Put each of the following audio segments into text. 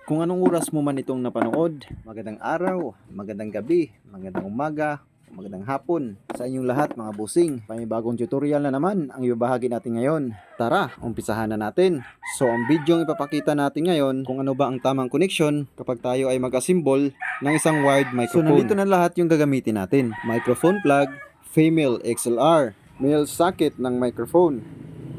Kung anong oras mo man itong napanood, magandang araw, magandang gabi, magandang umaga, magandang hapon sa inyong lahat mga busing. Panibagong tutorial na naman ang ibabahagi natin ngayon. Tara, umpisahan na natin. So ang video ang ipapakita natin ngayon kung ano ba ang tamang connection kapag tayo ay mag-assemble ng isang wired microphone. So nandito na lahat yung gagamitin natin. Microphone plug, female XLR, male socket ng microphone,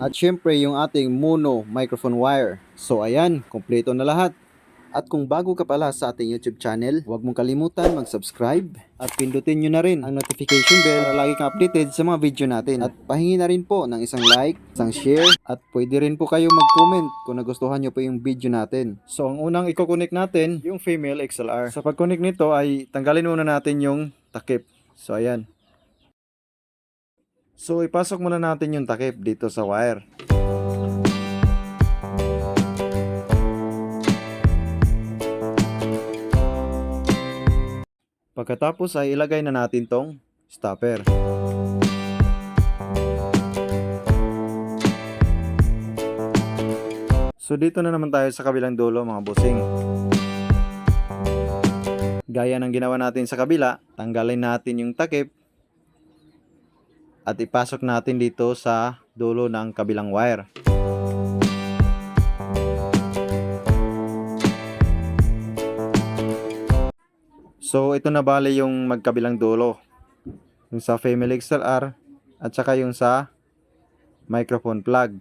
at syempre yung ating mono microphone wire. So ayan, kompleto na lahat. At kung bago ka pala sa ating YouTube channel, huwag mong kalimutan mag-subscribe at pindutin nyo na rin ang notification bell para lagi kang updated sa mga video natin. At pahingi na rin po ng isang like, isang share, at pwede rin po kayo mag-comment kung nagustuhan nyo po yung video natin. So ang unang i-connect natin, yung female XLR. Sa pag-connect nito ay tanggalin muna natin yung takip. So ayan. So ipasok muna natin yung takip dito sa wire. Pagkatapos ay ilagay na natin tong stopper. So dito na naman tayo sa kabilang dulo mga busing. Gaya ng ginawa natin sa kabila, tanggalin natin yung takip at ipasok natin dito sa dulo ng kabilang wire. So ito na bali yung magkabilang dulo, yung sa female XLR at saka yung sa microphone plug.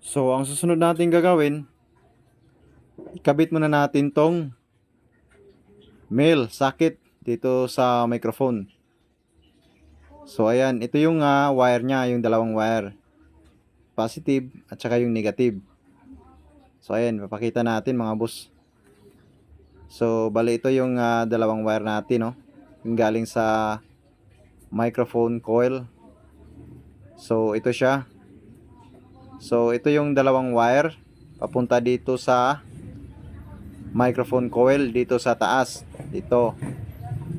So ang susunod natin gagawin, ikabit muna natin tong male socket dito sa microphone. So ayan, ito yung wire nya, yung dalawang wire, positive at saka yung negative. So ayan, papakita natin mga boss. So bali ito yung dalawang wire natin, no? Yung galing sa microphone coil. So ito siya. So ito yung dalawang wire papunta dito sa microphone coil dito sa taas, dito.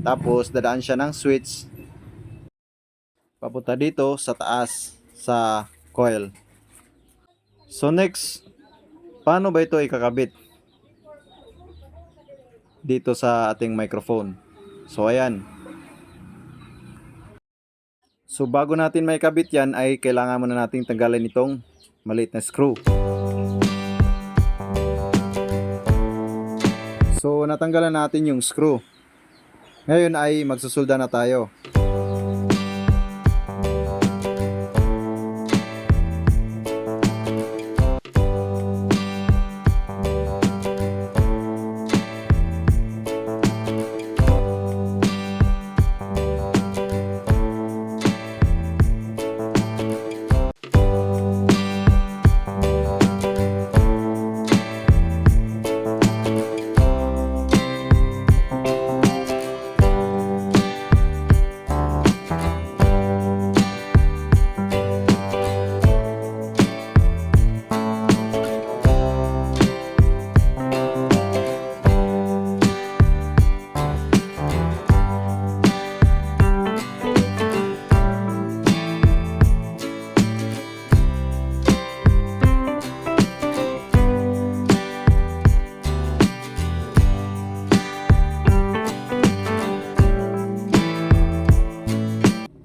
Tapos dadaan siya ng switch papunta dito sa taas sa coil. So next, paano ba ito ikakabit dito sa ating microphone? So ayan. So bago natin maikabit yan ay kailangan muna nating tanggalin itong maliit na screw. So natanggalan natin yung screw. Ngayon ay magsusulda na tayo.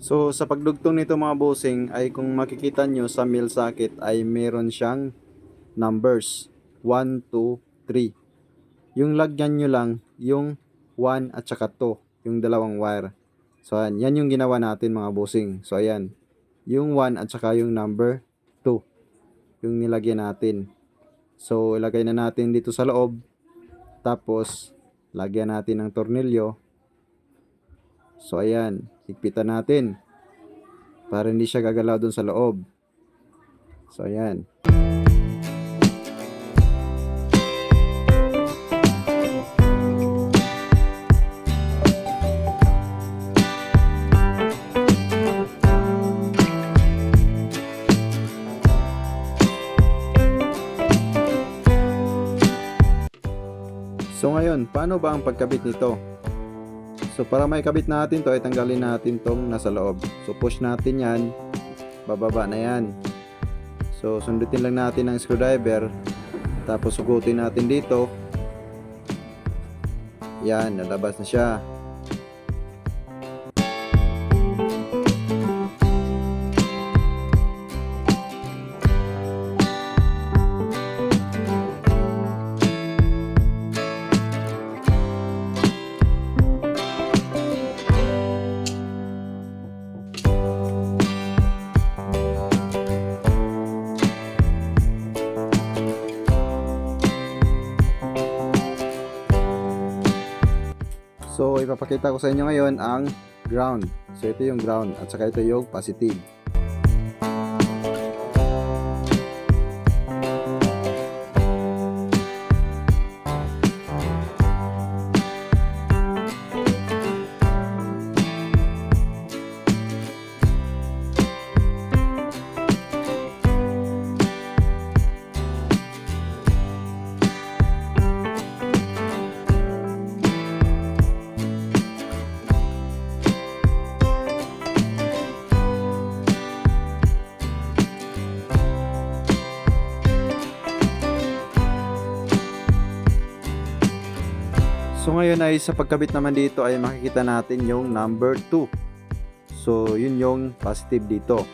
So sa pagdugtong nito mga bossing ay kung makikita nyo sa male socket ay meron siyang numbers 1, 2, 3. Yung lagyan nyo lang yung 1 at saka 2, yung dalawang wire. So yan yung ginawa natin mga bossing. So ayan, yung 1 at saka yung number 2 yung nilagyan natin. So ilagay na natin dito sa loob. Tapos lagyan natin ng tornilyo. So ayan, higpitan natin para hindi siya gagalaw dun sa loob. So ayan. So ngayon, paano ba ang pagkabit nito? So para maikabit natin to ay tanggalin natin tong nasa loob. So push natin yan, bababa na yan. So sundutin lang natin ang screwdriver Tapos sugutin natin dito. Yan, nalabas na siya. So ipapakita ko sa inyo ngayon ang ground. So ito yung ground at saka ito yung positive. So ngayon ay sa pagkabit naman dito ay makikita natin yung number 2. So yun yung positive dito.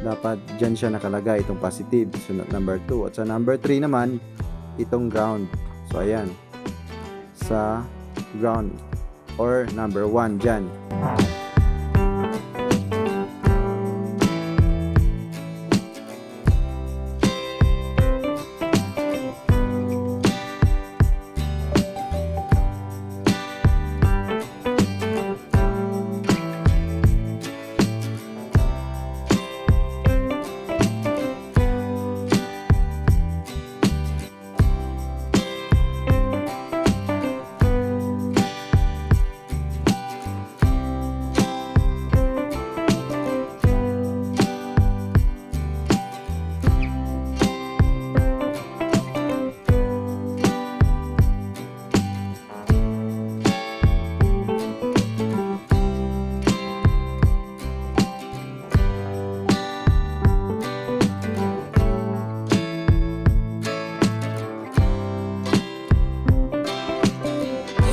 Dapat dyan siya nakalagay itong positive. So number 2. At sa number 3 naman itong ground. So ayan. Sa ground or number 1 dyan.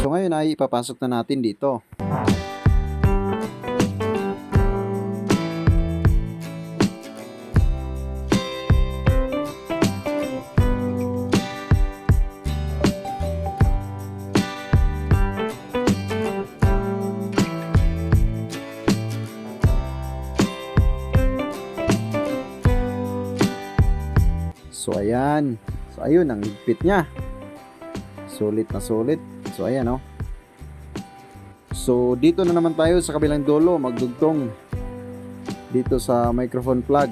So ngayon ay ipapasok na natin dito. So ayan. So ayun ang higpit niya. Sulit na sulit. So ayan oh. So dito na naman tayo sa kabilang dulo, magdugtong dito sa microphone plug.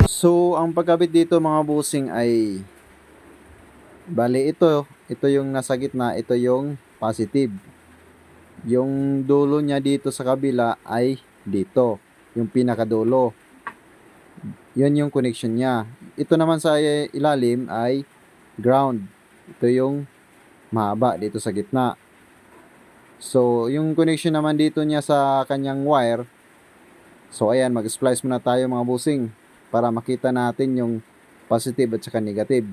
So ang pagkabit dito mga busing ay bali ito yung nasa gitna, ito yung positive. Yung dulo niya dito sa kabila ay dito, yung pinakadulo. Yun yung connection niya. Ito naman sa ilalim ay ground. Ito yung mahaba dito sa gitna. So yung connection naman dito niya sa kanyang wire. So ayan, mag-splice muna tayo mga busing para makita natin yung positive at saka negative.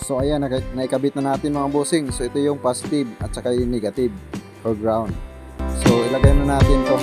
So ayan, naikabit na natin mga bossing. So ito yung positive at saka yung negative or ground. So ilagay na natin to.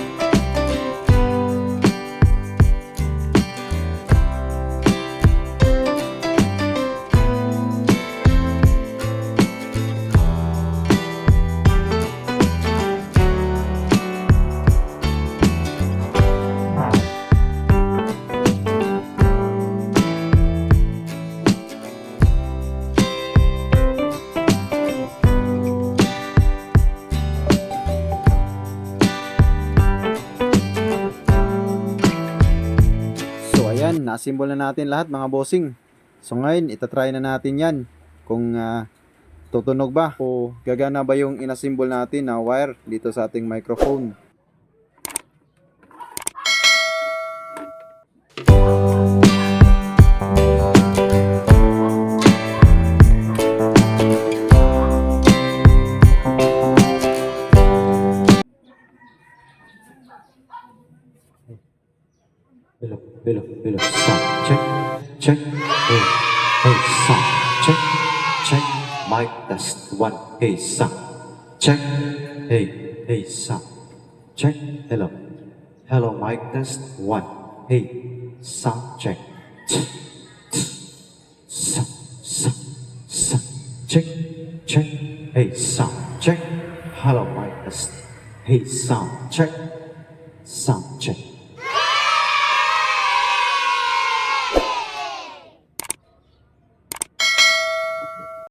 na-assemble na natin lahat mga bossing. So ngayon, itatry na natin yan kung tutunog ba o gagana ba yung inassemble natin na wire dito sa ating microphone. Hello, sound check, hey, sound check, mic test one, hey, sound check, hey, sound check, hello, mic test one, hey, sound check, check, hey, sound check, hello, mic test, hey, sound check.